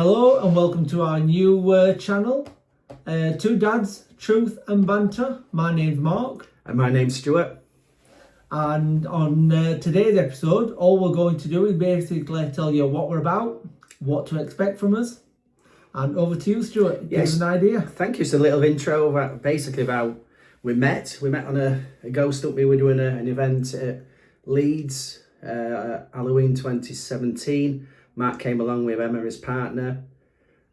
Hello and welcome to our new channel, Two Dads, Truth and Banter. My name's Mark. And my name's Stuart. And on today's episode, all we're going to do is basically tell you what we're about, what to expect from us. And over to you, Stuart. Give us an idea. Thank you. It's a little intro about basically about we met. We met on a ghost up. We were doing an event at Leeds, Halloween 2017. Mark came along with Emma, his partner,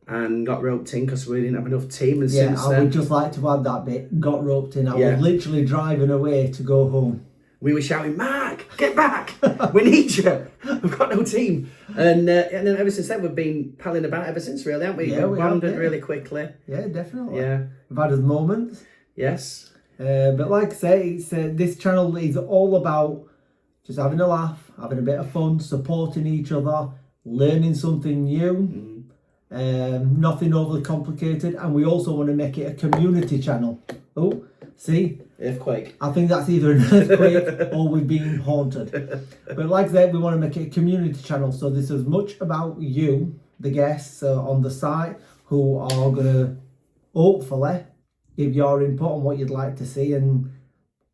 and got roped in because we didn't have enough team. And since I would just like to add that bit. Got roped in. I was literally driving away to go home. We were shouting, "Mark, get back! We need you. We've got no team." And then ever since then, we've been palling about ever since, really, haven't we? Yeah, we bonded really quickly. Yeah, definitely. Yeah. We've had his moments. Yes. But like I say, it's, this channel is all about just having a laugh, having a bit of fun, supporting each other, learning something new, nothing overly complicated, and we also want to make it a community channel. Oh, see? Earthquake. I think that's either an earthquake or we've been haunted. But like I said, we want to make it a community channel, so this is much about you, the guests on the site, who are going to hopefully give your input on what you'd like to see and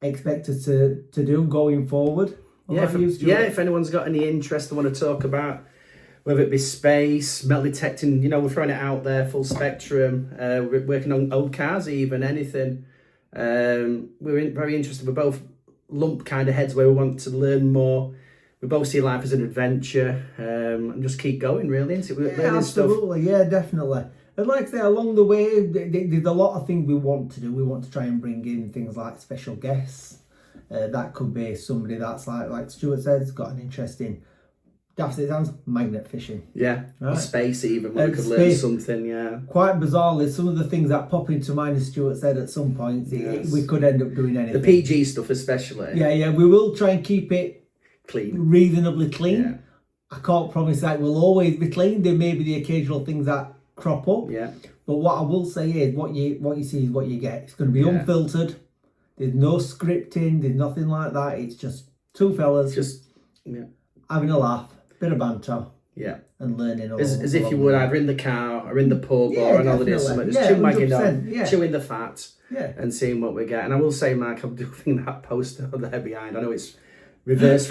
expect us to do going forward. If anyone's got any interest they want to talk about, whether it be space, metal detecting, we're throwing it out there, full spectrum. We're working on old cars, even anything. We're very interested. We're both lump kind of heads where we want to learn more. We both see life as an adventure, and just keep going, really. We're absolutely, stuff. Yeah, definitely. And like I say, along the way, there's a lot of things we want to do. We want to try and bring in things like special guests. That could be somebody that's like Stuart said, has got an interest in magnet fishing. Yeah, right? Space even, we could learn something, yeah. Quite bizarrely, some of the things that pop into mind, as Stuart said, at some point, we could end up doing anything. The PG stuff especially. Yeah, we will try and keep it clean, reasonably clean. Yeah. I can't promise that we'll always be clean. There may be the occasional things that crop up. Yeah. But what I will say is, what you see is what you get. It's going to be unfiltered. There's no scripting. There's nothing like that. It's just two fellas having a laugh. Bit of banter, and learning. As if you would either in the car or in the pub or on holiday or something. Just chewing the fat, and seeing what we get. And I will say, Mark, I'm doing that poster there behind. I know it's reverse.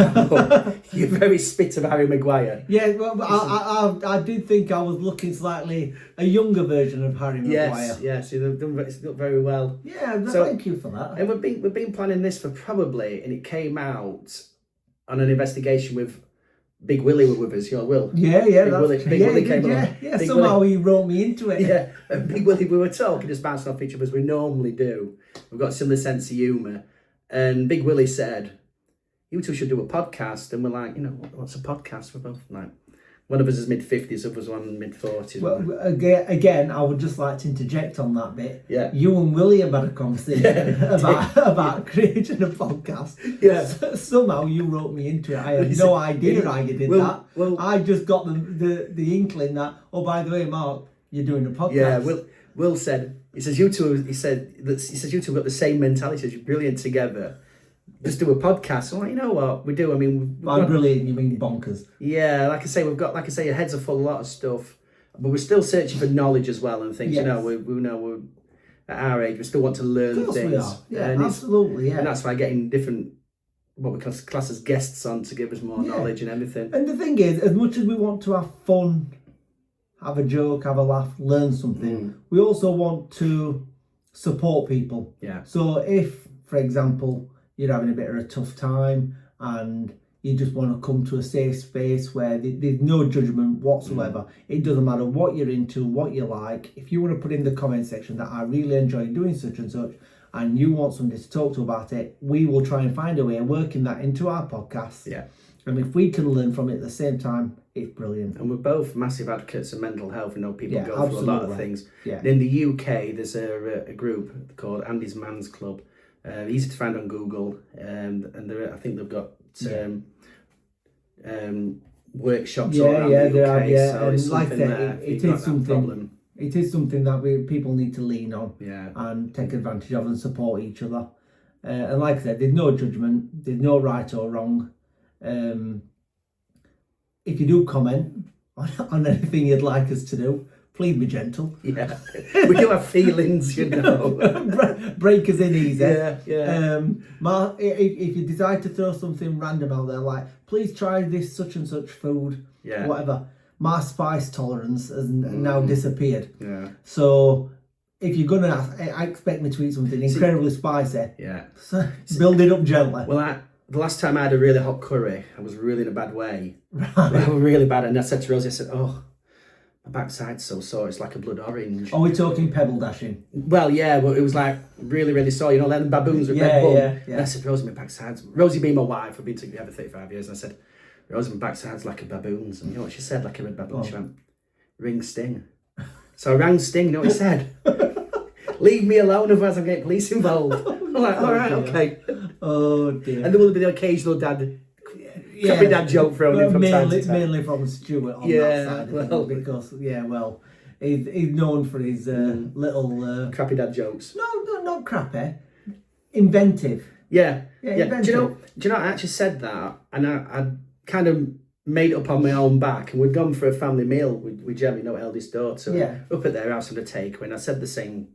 You're very spit of Harry Maguire. Yeah, well, I did think I was looking slightly a younger version of Harry Maguire. Yes, you've done very well. Yeah, thank you for that. And we've been planning this for probably, and it came out on an investigation with Big Willie were with us, Will. Yeah, Big Willie came along. Yeah, somehow he wrote me into it. Yeah, and Big Willie, we were talking, just bouncing off each other as we normally do. We've got a similar sense of humour. And Big Willie said, "You two should do a podcast." And we're like, what's a podcast? We're both like, one of us is mid-50s, others one mid-40s. Well, again, I would just like to interject on that bit. Yeah. You and William had a conversation about creating a podcast. Yeah. Somehow you wrote me into it. I had no idea how you did that. Well, I just got the inkling that, oh, by the way, Mark, you're doing a podcast. Yeah, Will said, he says you two have got the same mentality. He says, you're brilliant together. Just do a podcast. I'm like, you know what, we do. I mean, by brilliant, you mean bonkers? Yeah, like I say, your heads are full of a lot of stuff, but we're still searching for knowledge as well and things. Yes. We know we're at our age, we still want to learn of course things. We are. Yeah, absolutely. Yeah, and that's why getting different what we class as guests on to give us more knowledge and everything. And the thing is, as much as we want to have fun, have a joke, have a laugh, learn something, we also want to support people. Yeah. So if, for example, you're having a bit of a tough time and you just want to come to a safe space where there's no judgment whatsoever. It doesn't matter what you're into, what you like. If you want to put in the comment section that I really enjoy doing such and such, and you want somebody to talk to about it, we will try and find a way of working that into our podcast. Yeah. And if we can learn from it at the same time, it's brilliant. And we're both massive advocates of mental health. We know people go through a lot of things. Yeah. In the UK, there's a group called Andy's Man's Club. Easy to find on Google, and I think they've got workshops all around the UK. So it's something there. It is something that people need to lean on, yeah, and take advantage of and support each other. And like I said, there's no judgment, there's no right or wrong. If you do comment, on anything you'd like us to do, please be gentle. Yeah, we do have feelings, you know. Break us in easy. Yeah, yeah. If you decide to throw something random out there, like, please try this such and such food, Yeah. whatever, my spice tolerance has now disappeared. Yeah. So if you're gonna ask, I expect me to eat something incredibly spicy. Yeah. So build it up gently. Well, the last time I had a really hot curry, I was really in a bad way. Right. I was really bad, and I said to Rosie, I said, "Oh, my backside's so sore, it's like a blood orange." Are we talking pebble dashing? Well, yeah, but it was like really, really sore. You know, then baboons with red bum. Yeah. And I said, "Rosie, my backside's..." Rosie being my wife, we've been together 35 years, and I said, "Rosie, my backside's like a baboon's." And you know what she said, like a red baboon? She went, "Ring Sting." So I rang Sting, you know what he said? "Leave me alone, otherwise I'm getting police involved." I'm like, all right, okay. Oh dear. And there will be the occasional crappy dad joke thrown in from time to time. Mainly from Stuart on that side of it, because he's known for his little crappy dad jokes. No, not crappy. Inventive. Yeah. Inventive. Do you know? I actually said that, and I kind of made it up on my own back, and we'd gone for a family meal with Gemma, you know, eldest daughter. Yeah. Up at their house on the takeaway, and I said the same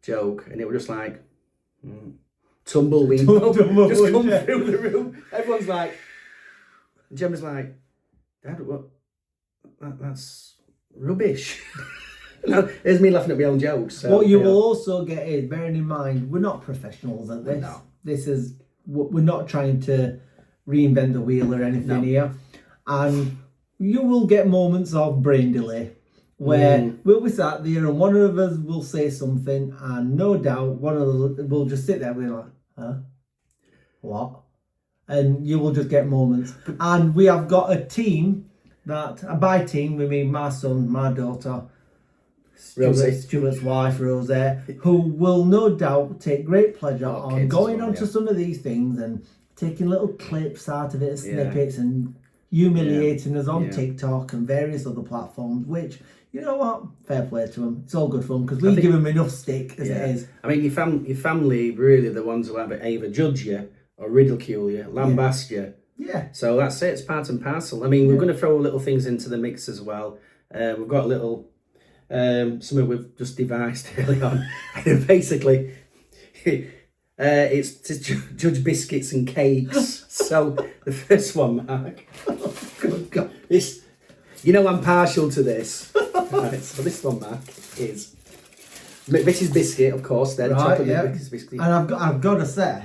joke, and it was just like tumbleweed just come through the room. Everyone's like, Gemma's like, "Dad, what? That's rubbish." No, there's me laughing at my own jokes. So, what you will also get is, bearing in mind, we're not professionals at this. No. We're not trying to reinvent the wheel or anything here, and you will get moments of brain delay where we'll be sat there and one of us will say something, and no doubt one of us will just sit there and be like, "Huh? What?" And you will just get moments. And we have got a team by team, we mean my son, my daughter, Stuart's wife, Rosie, who will no doubt take great pleasure on going onto some of these things and taking little clips out of it, snippets, and humiliating us on TikTok and various other platforms, which, you know what, fair play to them. It's all good fun, because we give them enough stick as it is. I mean, your family really are the ones who either judge you or ridicule you, lambast you. Yeah. So that's it, it's part and parcel. I mean, we're going to throw little things into the mix as well. We've got a little... something we've just devised early on. Basically, it's to judge biscuits and cakes. So the first one, Mark. Good God. This, you know, I'm partial to this. Right, so this one, Mark, is Mrs. Biscuit, of course. Then Mrs. Biscuit. And I've got to say,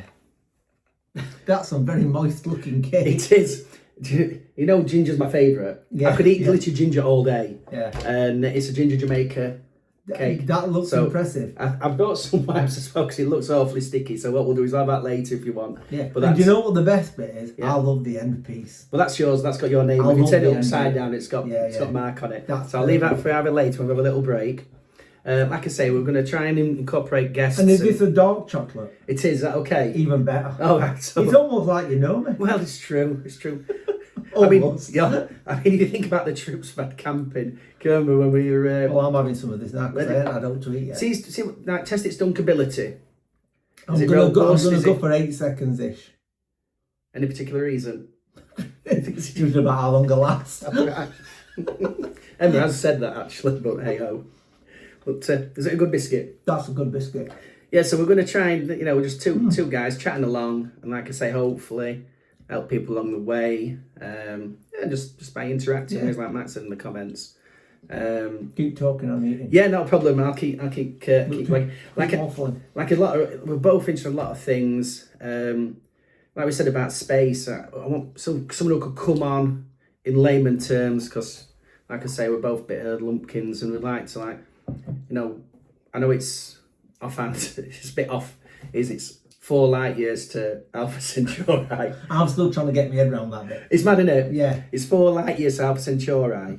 that's some very moist looking cake. It is. You know, ginger's my favourite. I could eat glittered ginger all day. Yeah. And it's a ginger Jamaica cake. That looks impressive. I've got some wipes as well, because it looks awfully sticky. So what we'll do is have that later if you want. Yeah. But do you know what the best bit is? I love the end piece. Well, that's yours. That's got your name. If you turn it upside down, it's got Mark on it. So I'll leave that for either later when we have a little break. Like I say, we're going to try and incorporate guests. And is this a dark chocolate? It is. Is that okay? Even better. Oh, right. So, it's almost like you know me. Well, it's true. It's true. Almost. I mean, you think about the trips we've had camping. Can you remember when we were... well, I'm having some of this now, because I ain't had out to eat yet. See, like, test its dunkability. I'm going to go for 8 seconds-ish. Any particular reason? It's usually about how long it lasts. Emma has said that, actually, but hey-ho. But is it a good biscuit? That's a good biscuit. Yeah, so we're going to try and, you know, we're just two guys chatting along, and like I say, hopefully help people along the way. Just by interacting with, like Matt said in the comments. Keep talking on eating. Yeah, no problem. I'll keep going. Like a lot of, we're both into a lot of things. Like we said about space, I want someone who could come on in layman terms, because, like I say, we're both bit herd lumpkins, and we'd like to, like, you know, I know it's offhand, it's a bit off. It's 4 light years to Alpha Centauri. I'm still trying to get my head around that bit. It's mad, isn't it? Yeah. It's 4 light years to Alpha Centauri.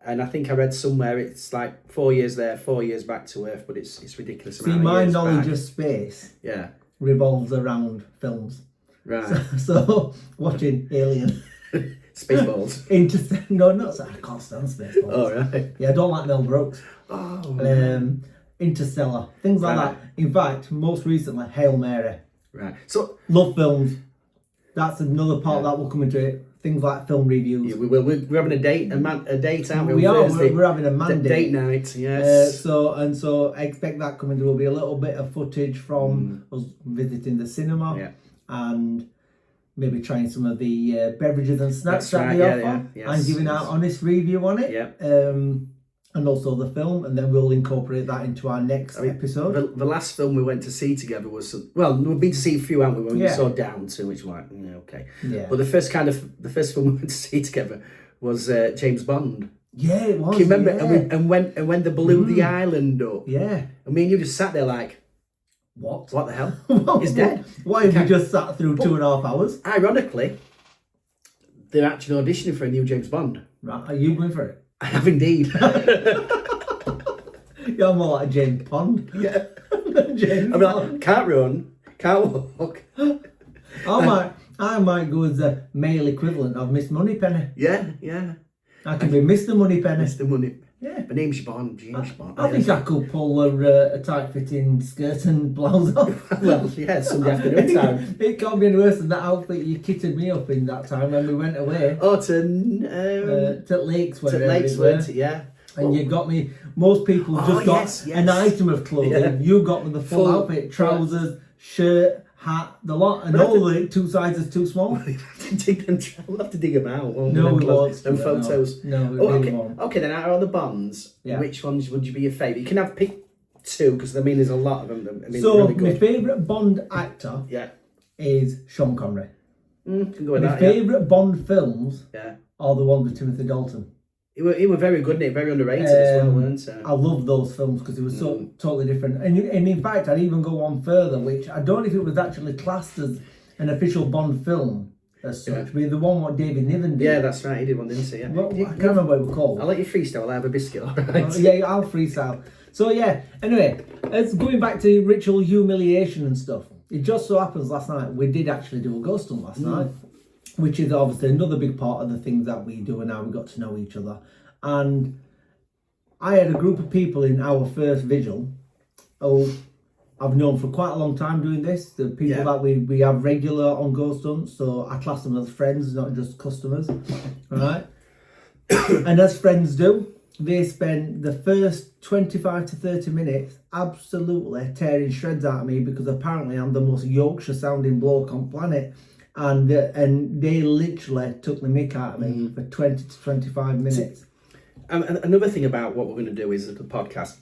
And I think I read somewhere it's like 4 years there, 4 years back to Earth, but it's ridiculous. See, my knowledge of space revolves around films. Right. So watching Alien. Spaceballs. No, not I can't stand Spaceballs. Oh, right. Yeah, I don't like Mel Brooks. Oh. Interstellar, things like that. In fact, most recently, Hail Mary. Right. So love films. That's another part that will come into it. things like film reviews. Yeah, we're having a date, a date, aren't we? We on are. Thursday? We're having a mandate. Date night. Yes. So expect that coming. There will be a little bit of footage from us visiting the cinema. Yeah. And maybe trying some of the beverages and snacks that right, they yeah, offer, yeah, yes, and giving our honest review on it. Yeah. And also the film, and then we'll incorporate that into our next episode. The last film we went to see together was, well, we've been to see a few, haven't we? When we saw Down to, which was like, okay. Yeah. But the first film we went to see together was James Bond. Yeah, it was. Can you remember? Yeah. And when they blew the island up. Yeah. I mean, you just sat there like, what? What the hell? He's dead. Why have you just sat through 2.5 hours? Ironically, they're actually auditioning for a new James Bond. Right, are you going for it? I have indeed. You're more like James Pond. Yeah. James I'm Pond. like, can't run, can't walk. I might go as the male equivalent of Miss Moneypenny. Yeah. I can be Mr. Moneypenny. Mr. Money. Yeah. My name's Bond, James Bond. I think I could pull a tight-fitting skirt and blouse off. Well, yeah, Sunday afternoon time. It can't be any worse than that outfit you kitted me up in that time when we went away. Oh, to Lakes, where yeah. And you got me. Most people just got an item of clothing. Yeah. You got me the full outfit: trousers, shirt, hat, the lot, and all the 2 sizes too small. We'll have to dig them out. No, we won't. And photos. No, we really won't. Okay, then out of the Bonds, which ones would you be your favourite? You can have pick 2 because I mean there's a lot of them. I mean, so really my favourite Bond actor, is Sean Connery. Can go with My that. favourite Bond films, Yeah. are the ones with Timothy Dalton. He were very good, very underrated as well, weren't he? I love those films because it was so totally different. And in fact, I'd even go on further, which I don't know if it was actually classed as an official Bond film as such, but the one what David Niven did. Yeah, that's right, he did one, didn't he? Yeah. Well, I can't remember what it was called. I'll let you freestyle, I'll have a biscuit, all right? Yeah, I'll freestyle. So yeah, anyway, it's going back to ritual humiliation and stuff. It just so happens last night, we did actually do a ghost hunt last night, which is obviously another big part of the things that we do and how we got to know each other. And I had a group of people in our first vigil who I've known for quite a long time doing this. The people that we have regular on ghost hunts, so I class them as friends, not just customers, right? And as friends do, they spend the first 25 to 30 minutes absolutely tearing shreds out of me because apparently I'm the most Yorkshire sounding bloke on planet. And they literally took the mick out of me for 20 to 25 minutes. And another thing about what we're going to do is the podcast.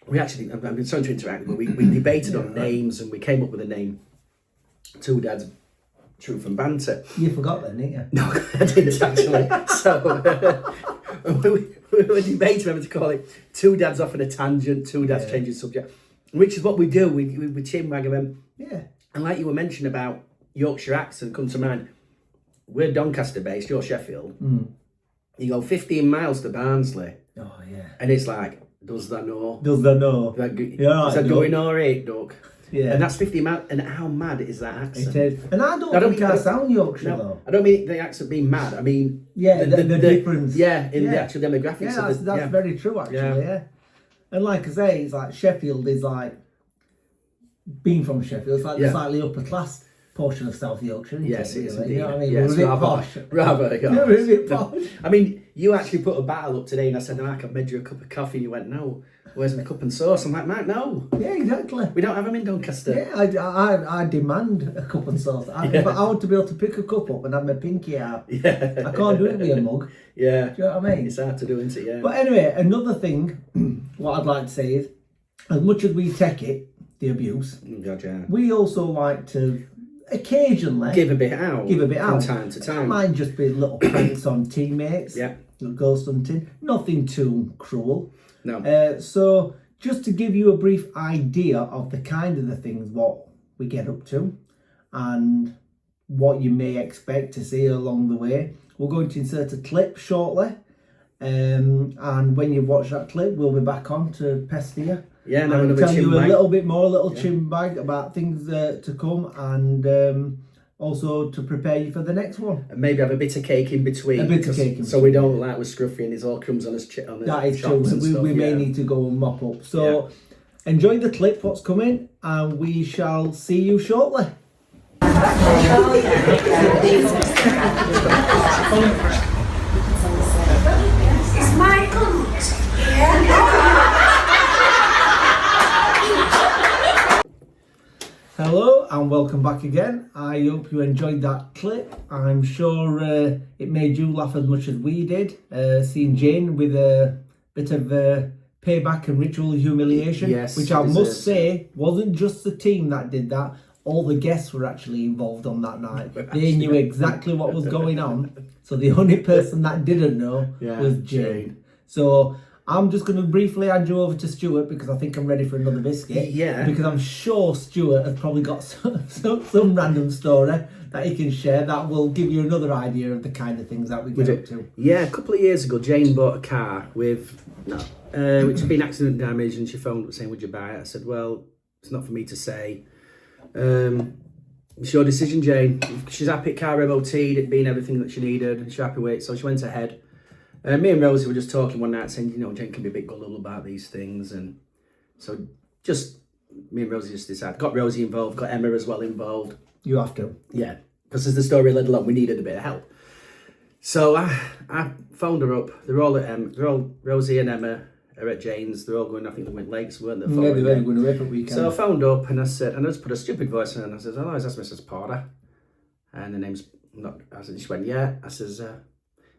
We actually, I've been starting to interact, but we debated on names and we came up with a name. Two Dads, Truth and Banter. You forgot then, didn't you? No, I didn't actually. So we were debating whether to call it Two Dads Off on a Tangent, Two Dads Changing Subject, which is what we do. We chinwag them. Yeah. And like you were mentioning about Yorkshire accent, come to mind. We're Doncaster based, you're Sheffield. You go 15 miles to Barnsley. Oh, yeah. And it's like, does that know? Does that know? Is that going all right, Doc? Yeah. And that's 15 miles. And how mad is that accent? It is. And I don't think I sound Yorkshire, though. I don't mean the accent being mad. I mean... Yeah, the difference. Yeah, in the actual demographics. Yeah, that's very true, actually, yeah. And like I say, it's like Sheffield is like... Being from Sheffield, it's like the slightly upper class portion of South Yorkshire, isn't yes, it? It's Really? indeed. You know what I mean? Yes, we're a bit posh. Rather, yeah. We're a bit posh. I mean, you actually put a battle up today and I said, Mark, I've made you a cup of coffee. And you went, no, where's my cup and sauce? I'm like, Mark, no. Yeah, exactly. We don't have them in Doncaster. Yeah, I demand a cup and sauce. But I want to be able to pick a cup up and have my pinky out. Yeah. I can't do it with a mug. Yeah. Do you know what I mean? It's hard to do, isn't it? Yeah. But anyway, another thing, what I'd like to say is, as much as we take it, the abuse, we also like to occasionally give a bit out from time to time. It might just be little pranks on teammates, ghost hunting, nothing too cruel. No. So just to give you a brief idea of the kind of the things what we get up to and what you may expect to see along the way, we're going to insert a clip shortly, and when you've watched that clip, we'll be back on to pester you. Yeah, and and tell you a little bit more, a little chin bag about things to come, and also to prepare you for the next one. And maybe have a bit of cake in between. A bit of cake in so we don't like we're scruffy and it's all crumbs on his That is true. We may need to go and mop up. So enjoy the clip, what's coming, and we shall see you shortly. Is my aunt here? Hello and welcome back again. I hope you enjoyed that clip. I'm sure it made you laugh as much as we did, seeing Jane with a bit of payback and ritual humiliation, Yes, which I must say wasn't just the team that did that. All the guests were actually involved on that night. They knew exactly what was going on. So the only person that didn't know was Jane. So I'm just going to briefly hand you over to Stuart because I think I'm ready for another biscuit. Yeah. Because I'm sure Stuart has probably got some random story that he can share that will give you another idea of the kind of things that we get up to. Yeah, a couple of years ago, Jane bought a car with which had been accident damage, and she phoned up saying, "Would you buy it?" I said, "Well, it's not for me to say. It's your decision, Jane. She's happy, car MOT'd, it'd been everything that she needed, and she's happy with it." So she went ahead. Me and Rosie were just talking one night, saying, Jane can be a bit gullible about these things, and so just me and Rosie just decided. Got Rosie involved, got Emma as well involved. You have to. Yeah, because as the story led along, we needed a bit of help. So I phoned her up. They're all Rosie and Emma are at Jane's. They're all going. I think they went lakes, weren't they? Yeah, they were going away for a weekend. So I phoned up and I said, and I just put a stupid voice in, and I said, "Oh, is that Mrs. Porter?" And the name's not. I said, she went, "Yeah." I says,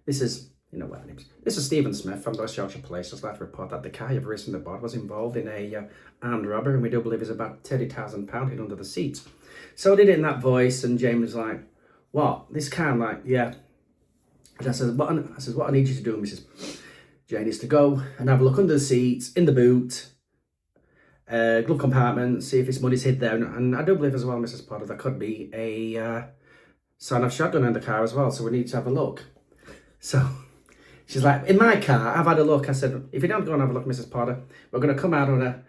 "This is." You know what her name's. This is Stephen Smith from West Yorkshire Police. Just like to report that the car you've recently bought was involved in a armed robbery, and we do believe there's about £30,000 hid under the seat. So I did it in that voice, and James was like, "What? This car?" I'm like, "Yeah." And I said, "What I need you to do, Mrs. Jane, is to go and have a look under the seats, in the boot, glove compartment, see if this money's hid there. And I do believe as well, Mrs. Potter, there could be a sign-off shotgun in the car as well, so we need to have a look." So she's like, "In my car, I've had a look." I said, "If you don't go and have a look, Mrs. Potter, we're going to come out on a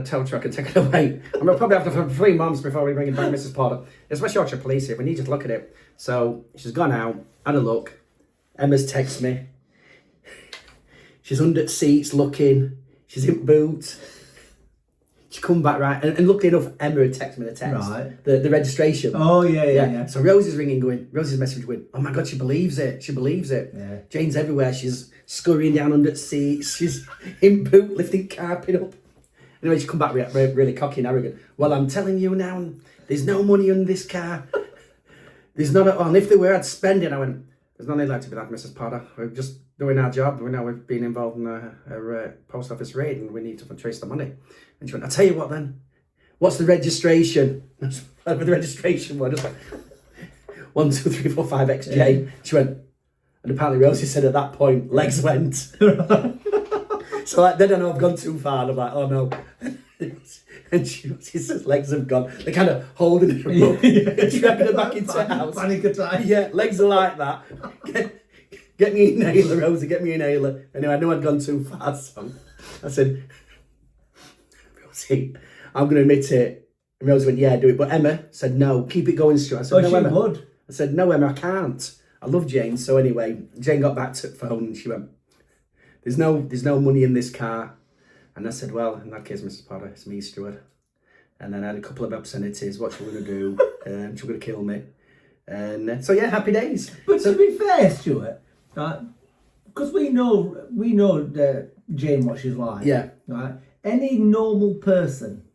tow truck and take it away. And we'll probably have to for 3 months before we bring it back, Mrs. Potter. It's West Yorkshire Police here. We need you to look at it." So she's gone out, had a look. Emma's texted me. She's under seats looking. She's in boots. She come back right, and luckily enough, Emma had texted me the text, Right. the registration. Oh yeah. So Rosie's ringing, Rosie's message going, "Oh my God, she believes it. She believes it." Yeah. Jane's everywhere. She's scurrying down under seats. She's in boot, lifting carpet up. Anyway, she come back really cocky and arrogant. "Well, I'm telling you now, there's no money in this car. There's not and if there were, I'd spend it." I went, "There's no need like to be that, Mrs. Potter. We're just doing our job. We know we've been involved in a post office raid, and we need to trace the money." And she went, "I'll tell you what then. What's the registration?" With the registration one, just like 1, 2, 3, 4, 5 XJ. Yeah. She went, and apparently Rosie said at that point, legs went. So like, then I know I've gone too far, and I'm like, "Oh no." And she says legs have gone. They're kind of holding her up, dragging her back into the house. Panic attack. Yeah, legs are like that. Get me an inhaler, Rosie, get me an inhaler. Anyway, I knew I'd gone too far, so I said, "Rosie, I'm going to admit it." And Rosie went, "Yeah, do it." But Emma said, "No, keep it going, Stuart." I said, "No, Emma." Would. I said, "No, Emma, I can't. I love Jane." So anyway, Jane got back to the phone and she went, there's no money in this car." And I said, "Well, in that case, Mrs. Potter, it's me, Stuart." And then I had a couple of obscenities. What you going to do? She's going to kill me. And so yeah, happy days. But to be fair, Stuart, because we know Jane what she's like. Yeah. Right. Any normal person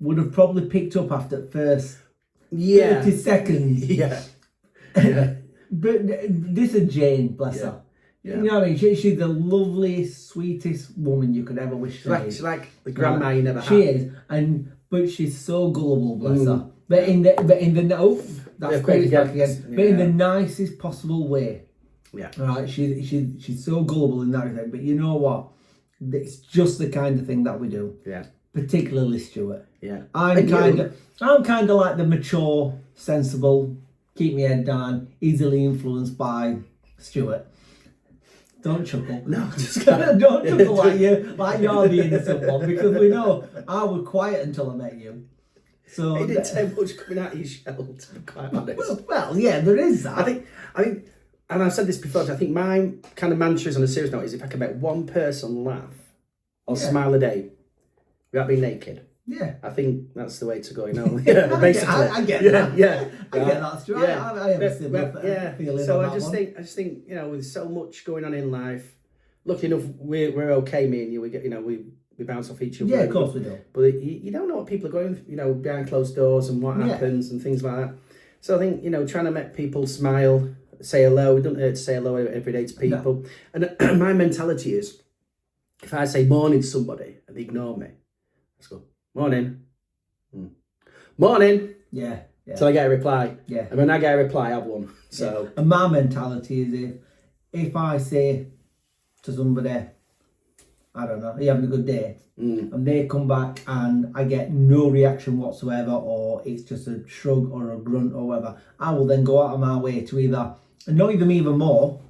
would have probably picked up after the first 30 seconds. Yeah. But this is Jane, bless her. Yeah. You know what I mean? She's the loveliest, sweetest woman you could ever wish to be. She's like the grandma you never had. She is, but she's so gullible, bless her. But in the that's great again. But in the nicest possible way. Yeah. All right. She's so gullible in that respect. But you know what? It's just the kind of thing that we do. Yeah. Particularly Stuart. Yeah. I'm kind of like the mature, sensible, keep my head down, easily influenced by Stuart. Don't chuckle. No, just don't chuckle like you're the innocent one, because we know I was quiet until I met you. So it didn't take much coming out of your shell, to be quite honest. Well, yeah, there is that. I think, and I've said this before, I think my kind of mantra is, on a serious note, is if I can make one person laugh or smile a day without being naked, Yeah. I think that's the way to go, you know. Yeah, basically. I get yeah, that. Yeah, I get that, Stu. Yeah. I have a similar feeling So on I that just one. think, you know, with so much going on in life, lucky enough, we're okay. Me and you, we get, you know, we bounce off each other. Yeah, of course we do. But you don't know what people are going, you know, behind closed doors and what happens and things like that. So I think, you know, trying to make people smile, say hello. It doesn't hurt to say hello every day to people. No. And my mentality is, if I say morning to somebody and they ignore me, let's go, morning. Morning. Yeah. Till I get a reply. Yeah. And when I get a reply, I've won. So. And my mentality is if I say to somebody, I don't know, are you having a good day? And they come back and I get no reaction whatsoever, or it's just a shrug or a grunt or whatever, I will then go out of my way to either annoy them even more,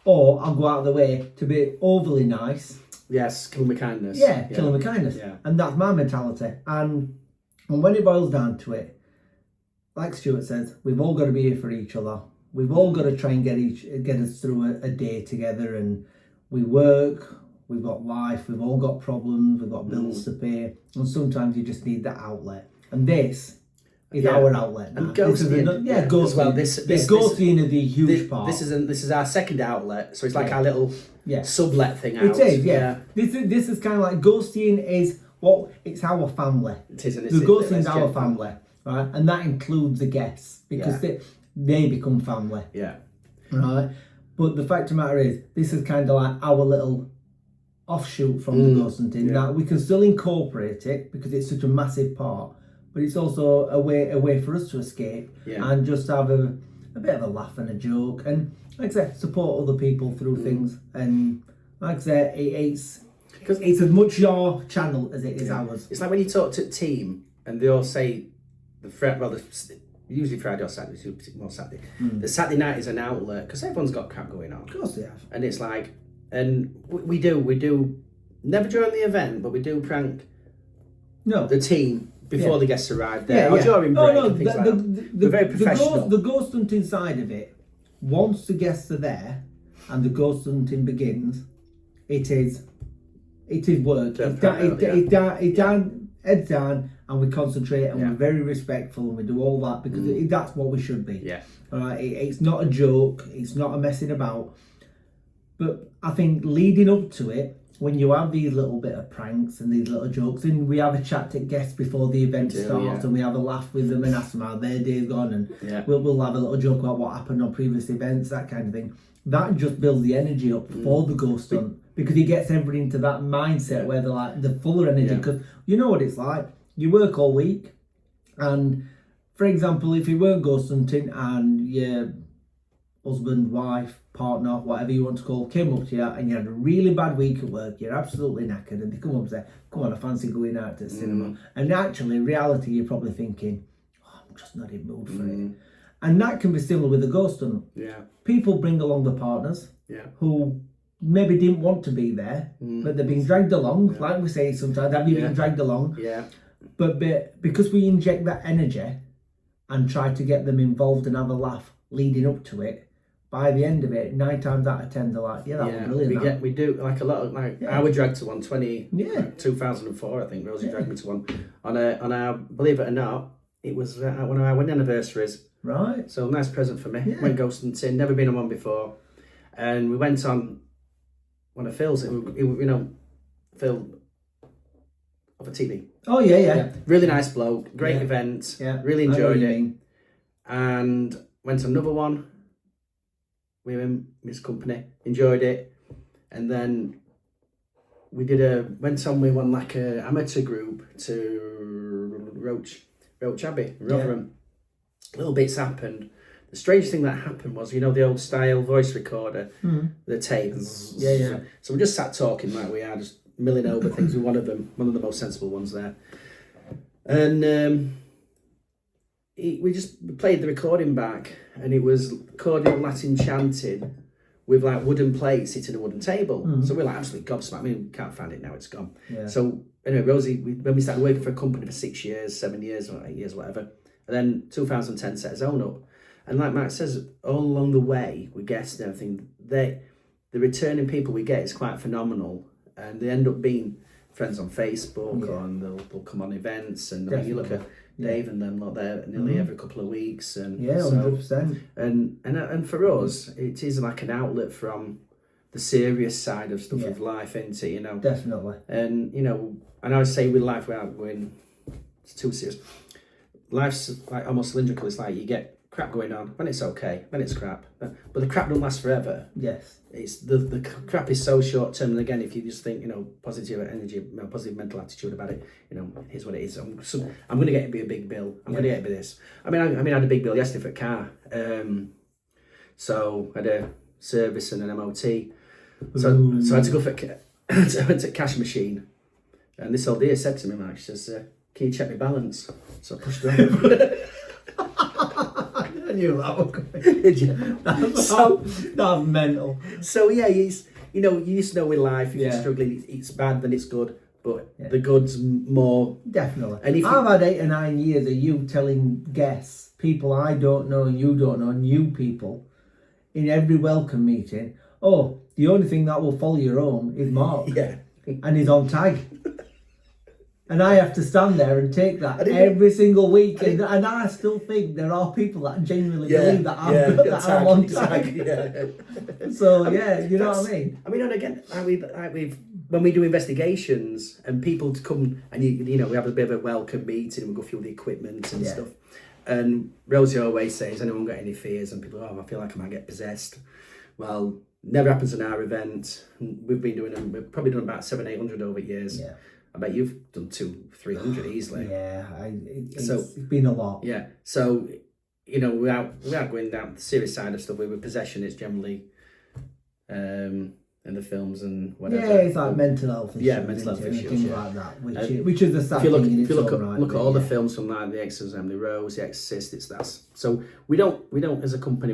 or I'll go out of the way to be overly nice. Yes, kill them with kindness. Yeah, kill them with kindness. Yeah. And that's my mentality. And when it boils down to it, like Stuart says, we've all got to be here for each other. We've all got to try and get us through a day together, and we work. We've got life, we've all got problems, we've got bills to pay, and sometimes you just need that outlet. And this is our outlet. And ghosting, ghosting. Well, ghosting is the huge part. This is our second outlet, so it's like our little sublet thing out. It is, yeah. This is kind of like ghosting is it's our family. It is, and the ghosting is our family, right? And that includes the guests because they become family. Yeah. Right. But the fact of the matter is, this is kind of like our little offshoot from the ghosting thing. Now we can still incorporate it because it's such a massive part, but it's also a way for us to escape and just have a bit of a laugh and a joke, and like I said, support other people through things. And like I said, it's as much your channel as it is ours. It's like when you talk to a team and they all say usually Friday or Saturday, more Saturday. The Saturday night is an outlet because everyone's got crap going on. Of course they have. And it's like, and we do never during the event, but we do prank the team before the guests arrive there or during break and things like that. We're very professional. The ghost hunting side of it, once the guests are there and the ghost hunting begins, it is work. It's down, heads down, and we concentrate and we're very respectful and we do all that because that's what we should be. Yeah. All right. It's not a joke. It's not a messing about. But I think leading up to it, when you have these little bit of pranks and these little jokes, and we have a chat to guests before the event starts, and we have a laugh with them and ask them how their day's gone, and we'll have a little joke about what happened on previous events, that kind of thing. That just builds the energy up for the ghost hunt because it gets everybody into that mindset where they're full of energy. Because you know what it's like. You work all week, and for example, if you weren't ghost hunting and your husband, wife, partner, whatever you want to call, came up to you and you had a really bad week at work, you're absolutely knackered, and they come up and say, come on, I fancy going out to the cinema. And actually, in reality, you're probably thinking, I'm just not in the mood for it. And that can be similar with the ghost hunt. Yeah. People bring along the partners who maybe didn't want to be there, but they're being dragged along. Like we say sometimes, have you been dragged along? Yeah. But because we inject that energy and try to get them involved and have a laugh leading up to it, by the end of it, 9 times out of 10, they're like, that was brilliant. We do like a lot of I was dragged to one 2004, I think. Rosie dragged me to one on our, believe it or not, it was one of our wedding anniversaries. Right. So nice present for me. Went ghost hunting, never been on one before, and we went on one of Phil's. Phil of a TV. Oh yeah. Really nice bloke, great event. Yeah. Really enjoyed it, and went on another one. We were in his company, enjoyed it, and then we went on with one like a amateur group to Roach Abbey, Rotherham. Little bits happened. The strange thing that happened was, the old style voice recorder, the tape. Yeah. So we just sat talking like we are, just milling over things with one of the most sensible ones there, and we just played the recording back, and it was recording Latin chanting with like wooden plates sitting at a wooden table. So we're like absolutely gobsmacked. I mean, we can't find it now, it's gone. Yeah. So anyway, Rosie, when we started working for a company for 6 years, 7 years, or 8 years, whatever, and then 2010 set his own up. And like Matt says, all along the way, with guests and everything, the returning people we get is quite phenomenal, and they end up being friends on Facebook, and they'll come on events. And I mean, you look at Dave and them, like they're nearly every couple of weeks. And 100%. And for us, it is like an outlet from the serious side of stuff of life, isn't it? You know, definitely. And you know, and I would say with life, without going too serious, life's like almost cylindrical. It's like you get crap going on when it's okay, when it's crap, but the crap don't last forever. Yes. It's the crap is so short term. And again, if you just think, you know, positive energy, positive mental attitude about it, you know, here's what it is. I'm going to get it be a big bill. I'm going to get it be this. I mean, I had a big bill yesterday for a car. So I had a service and an MOT. So I had to go for I went to a cash machine, and this old dear said to me, Mark, she says, "Can you check my balance?" So I pushed her over. I knew that was coming. Did you? That's mental. So yeah, you know, you just know with life, if you're struggling, it's bad, then it's good. But the good's more. Definitely. And if I've had 8 or 9 years of you telling guests, people I don't know, you don't know, new people, in every welcome meeting, oh, the only thing that will follow you home is Mark. Yeah. And he's on tag. And I have to stand there and take that every single week. And I still think there are people that genuinely believe that I'm on tag. So, you know what I mean? I mean, and again, when we do investigations and people to come and, you know, we have a bit of a welcome meeting and we go through the equipment and stuff. And Rosie always says, anyone got any fears? And people, I feel like I might get possessed. Well, never happens in our event. We've been doing them, we've probably done about 700-800 over years. Yeah. I bet you've done 200-300 easily. Yeah, it's been a lot. Yeah, so, you know, without going down the serious side of stuff, with possession, it's generally in the films and whatever. Yeah, it's like mental health issues. Yeah, mental health issues, things like that, which is the sad thing. If you look at all the films from like The Exorcism, The Rose, The Exorcist, that's so we don't as a company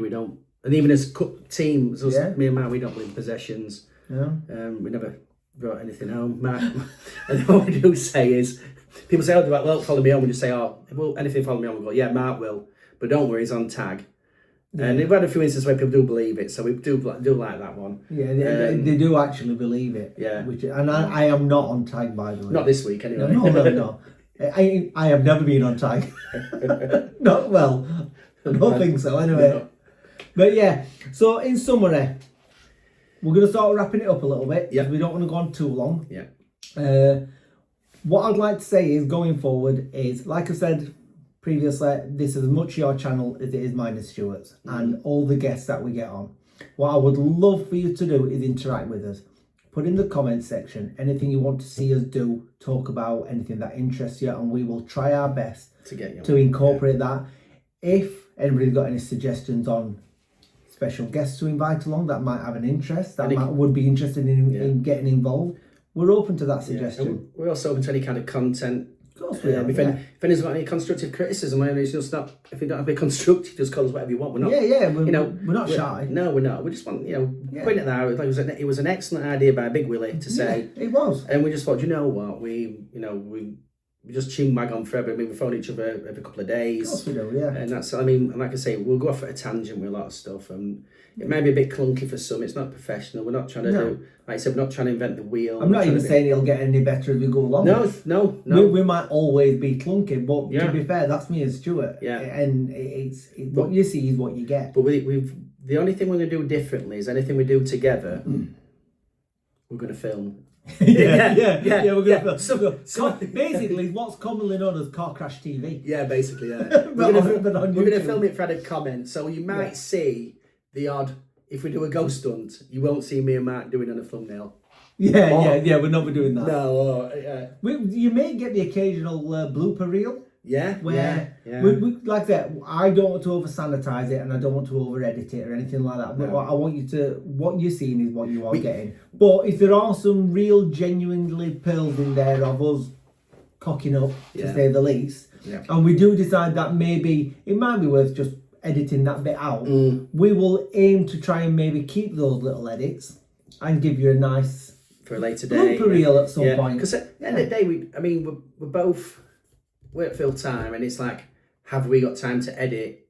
and even as team, me and Matt, we don't believe in possessions. No. We never brought anything home. Matt, and all we do say is, people say, "Oh, well, follow me home." We just say, "Oh, well, anything follow me home." We go, "Yeah, Mark will," but don't worry, he's on tag. And we've had a few instances where people do believe it, so we do like that one. Yeah, they do actually believe it. Yeah, and I am not on tag, by the way. Not this week, anyway. No. I have never been on tag. Not well. I don't think so. Anyway, no. But yeah. So in summary, we're going to start wrapping it up a little bit. Yeah. We don't want to go on too long. Yeah. What I'd like to say is, going forward, is like I said previously, this is as much your channel as it is mine and Stuart's, and all the guests that we get on. What I would love for you to do is interact with us. Put in the comment section anything you want to see us do, talk about, anything that interests you, and we will try our best to incorporate that. If anybody's got any suggestions on special guests to invite along that might have an interest, would be interested in getting involved, we're open to that suggestion. We're also open to any kind of content. Of course we are. If anyone's got any constructive criticism, it's just not, if you don't have to be constructive, just call us whatever you want. We're not. We're not shy. No, we're not. We just want, putting it there. It was an excellent idea by Big Willie to say. It was. And we just thought, you know what, we just chin wag on forever. I mean, we phone each other every couple of days. Of course we do, yeah. And that's, I mean, like I say, we'll go off at a tangent with a lot of stuff. And it may be a bit clunky for some. It's not professional. We're not trying to do, like I said, we're not trying to invent the wheel. I'm not even saying it'll get any better as we go along. No. We might always be clunky, but to be fair, that's me and Stuart. Yeah. And it's what you see is what you get. But the only thing we're going to do differently is anything we do together, we're going to film. We're gonna so basically what's commonly known as car crash TV. Yeah, basically, yeah. We're gonna film it for added comment, so you might see the odd, if we do a ghost hunt, you won't see me and Mark doing on a thumbnail. We're not doing that. No, you may get the occasional blooper reel. Where we, like that, I don't want to over sanitize it and I don't want to over edit it or anything like that. But I want you to, what you're seeing is what you are getting. But if there are some real genuinely pearls in there of us cocking up, to say the least, and we do decide that maybe it might be worth just editing that bit out, we will aim to try and maybe keep those little edits and give you a nice for a later day blooper reel at some point. Because at the end of the day, we're both work full time, and it's like, have we got time to edit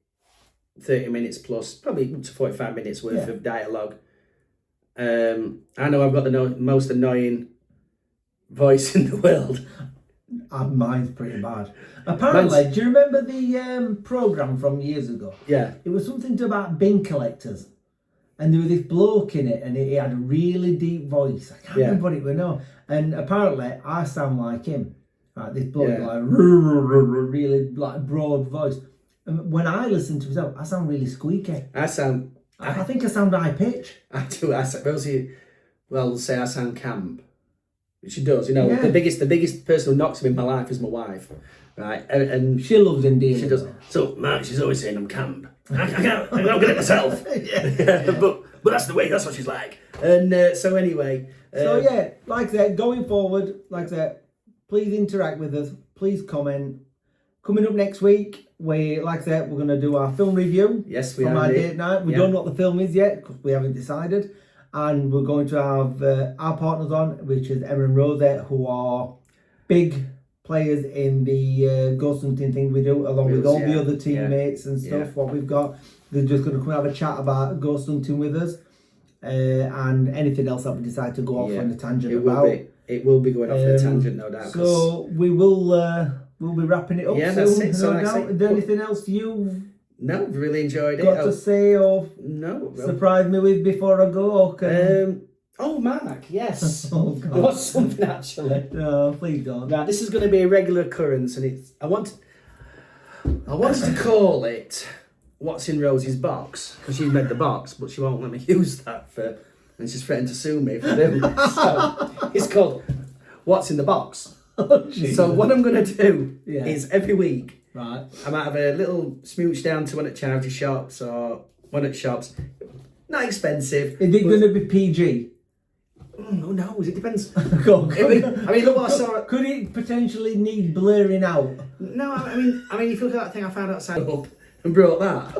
30 minutes plus, probably up to 45 minutes worth of dialogue? I know I've got the most annoying voice in the world. Mine's pretty bad. Apparently, do you remember the programme from years ago? Yeah. It was something about bin collectors. And there was this bloke in it, and he had a really deep voice. I can't remember what it was now. And apparently, I sound like him. Like this bloke, like really like broad voice. And when I listen to myself, I sound really squeaky. I think I sound high pitch. I do. Well, say I sound camp. She does. You know, the biggest person who knocks me in my life is my wife, right? And she loves him dearly. She does. So Mark, she's always saying I'm camp. I can't get it myself. But that's the way. That's what she's like. And so anyway. So yeah, like I said, going forward, like I said, please interact with us. Please comment. Coming up next week, like I said, we're going to do our film review. Yes, we are. From our date night. We don't know what the film is yet because we haven't decided. And we're going to have our partners on, which is Emma and Rosie, who are big players in the ghost hunting thing we do, along with all the other teammates and stuff. What we've got, they're just going to come have a chat about ghost hunting with us, and anything else that we decide to go off on a tangent about. It will be going off on a tangent, no doubt. So we will. We'll be wrapping it up soon. That's it. So is there anything else you? No, really enjoyed it. Got to say or surprise me with before I go? Oh, Mark, yes. Oh, God. There was something actually. No, please don't. Right, this is going to be a regular occurrence, and I wanted to call it "What's in Rosie's Box" because she made the box, but she won't let me use that and she's threatened to sue me if I do. So it's called "What's in the Box." Oh, so what I'm going to do is every week, right, I might have a little smooch down to one at charity shops or one at shops. Not expensive. Is it going to be PG? Who knows? It depends. I mean, look what I saw. Could it potentially need blurring out? No, I mean, if you look at that thing I found outside up and brought that,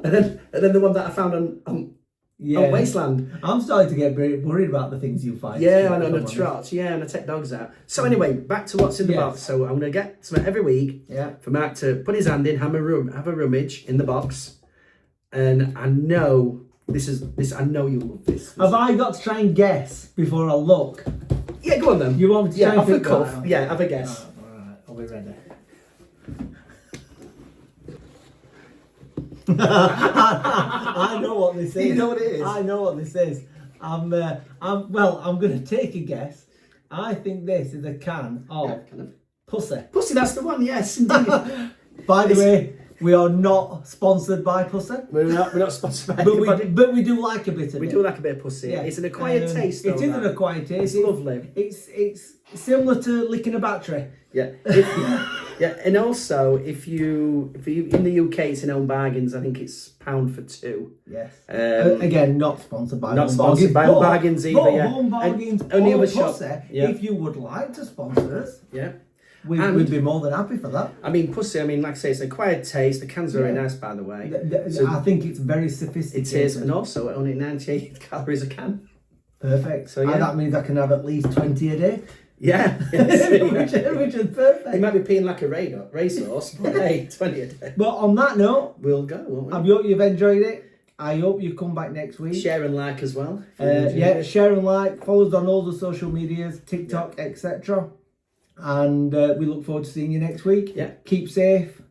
and then the one that I found on Wasteland. I'm starting to get very worried about the things you find. Yeah, I know, the trots. Yeah, and I take dogs out. So anyway, back to what's in the box. So I'm going to get something every week for Mark to put his hand in, have a rummage in the box, and I know this. I know you love this. Have I got to try and guess before I look? Yeah, go on then. You want me to try and think cuff? Yeah, have a guess. All right, I'll be ready. I know what this is. You know what it is? I know what this is. I'm going to take a guess. I think this is a can of pussy. Pussy, that's the one. Yes, indeed. By the way, we are not sponsored by pussy. We're not sponsored by anybody. But we do like a bit of it. We do like a bit of pussy. Yeah. It's an acquired taste, though. It is an acquired taste. It's lovely. It's similar to licking a battery. Yeah. And also, if you in the UK, it's in Home Bargains. I think it's £1 for 2. Yes. Again, not sponsored by Home Bargains either. Yeah. Home Bargains only or other shop. Pussy, if you would like to sponsor us. Yeah. We'd be more than happy for that. I mean, pussy, like I say, it's an acquired taste. The cans are very nice, by the way. I think it's very sophisticated. It is, and also only 98 calories a can. Perfect. So that means I can have at least 20 a day. Yeah. Which is perfect. You might be peeing like a racehorse, but hey, 20 a day. But on that note, we'll go, won't we? I hope you've enjoyed it. I hope you come back next week. Share and like as well. Share and like. Follow us on all the social medias, TikTok, etc. And we look forward to seeing you next week. Yeah. Keep safe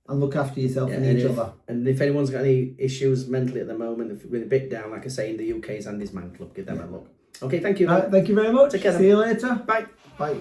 and look after yourself and each other. And if anyone's got any issues mentally at the moment, if we're a bit down, like I say, in the UK's Andy's Man Club, give them a look. Okay, thank you. Thank you very much. Take care. See you later. Bye. Bye.